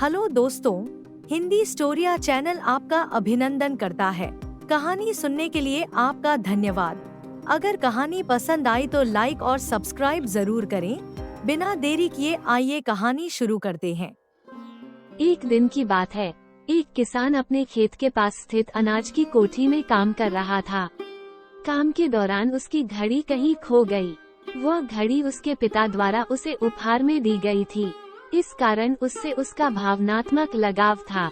Hello दोस्तों, Hindi स्टोरिया channel आपका अभिनंदन करता है। कहानी सुनने के लिए आपका धन्यवाद। अगर कहानी पसंद आई तो लाइक और सब्सक्राइब जरूर करें। बिना देरी किए आइए कहानी शुरू करते हैं। एक दिन की बात है। एक किसान अपने खेत के पास स्थित अनाज की कोठी में काम कर रहा था। काम के दौरान उसकी घड़ी कहीं खो गई। वह घड़ी उसके पिता द्वारा उसे उपहार में दी गई थी। इस कारण उससे उसका भावनात्मक लगाव था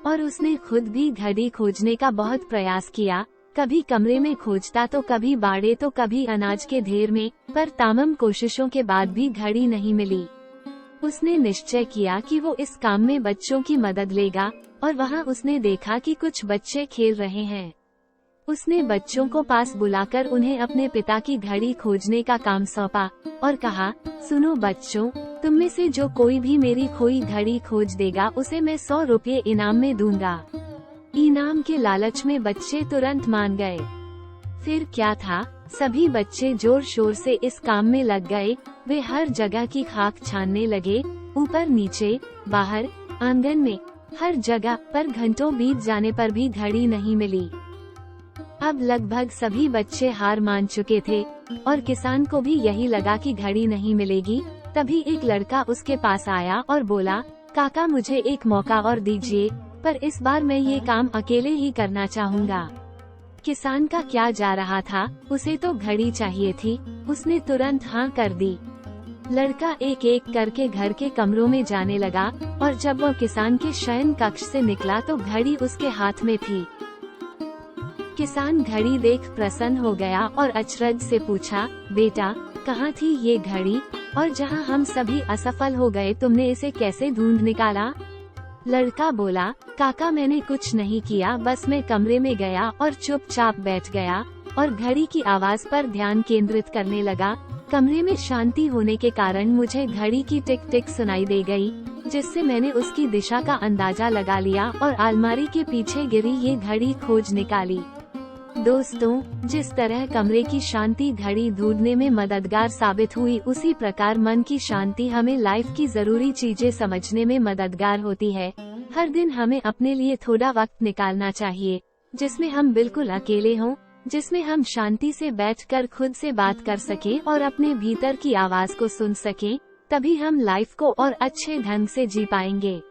और उसने खुद भी घड़ी खोजने का बहुत प्रयास किया। कभी कमरे में खोजता तो कभी बाड़े तो कभी अनाज के ढेर में, पर तमाम कोशिशों के बाद भी घड़ी नहीं मिली। उसने निश्चय किया कि वो इस काम में बच्चों की मदद लेगा और वहाँ उसने देखा कि कुछ बच्चे खेल रहे हैं। उसने बच्चों को पास बुलाकर उन्हें अपने पिता की घड़ी खोजने का काम सौंपा और कहा, सुनो बच्चों, तुम में से जो कोई भी मेरी खोई घड़ी खोज देगा उसे मैं 100 रुपये इनाम में दूंगा। इनाम के लालच में बच्चे तुरंत मान गए। फिर क्या था, सभी बच्चे जोर शोर से इस काम में लग गए। वे हर जगह की खाक छानने लगे, ऊपर नीचे, बाहर, आंगन में, हर जगह, पर घंटों बीत जाने पर भी घड़ी नहीं मिली। अब लगभग सभी बच्चे हार मान चुके थे और किसान को भी यही लगा कि घड़ी नहीं मिलेगी। तभी एक लड़का उसके पास आया और बोला, काका मुझे एक मौका और दीजिए, पर इस बार मैं ये काम अकेले ही करना चाहूँगा। किसान का क्या जा रहा था, उसे तो घड़ी चाहिए थी। उसने तुरंत हाँ कर दी। लड़का एक एक करके घर के कमरों में जाने लगा और जब वह किसान के शयन कक्ष से निकला तो घड़ी उसके हाथ में थी। किसान घड़ी देख प्रसन्न हो गया और अचरज से पूछा, बेटा कहाँ थी ये घड़ी, और जहाँ हम सभी असफल हो गए तुमने इसे कैसे ढूंढ निकाला? लड़का बोला, काका मैंने कुछ नहीं किया, बस मैं कमरे में गया और चुपचाप बैठ गया और घड़ी की आवाज पर ध्यान केंद्रित करने लगा। कमरे में शांति होने के कारण मुझे घड़ी की टिक टिक सुनाई दे गई, जिससे मैंने उसकी दिशा का अंदाजा लगा लिया और अलमारी के पीछे गिरी ये घड़ी खोज निकाली। दोस्तों, जिस तरह कमरे की शांति घड़ी ढूंढने में मददगार साबित हुई, उसी प्रकार मन की शांति हमें लाइफ की जरूरी चीजें समझने में मददगार होती है। हर दिन हमें अपने लिए थोड़ा वक्त निकालना चाहिए, जिसमें हम बिल्कुल अकेले हों, जिसमें हम शांति से बैठकर खुद से बात कर सकें और अपने भीतर की आवाज को सुन सकें। तभी हम लाइफ को और अच्छे ढंग से जी पाएंगे।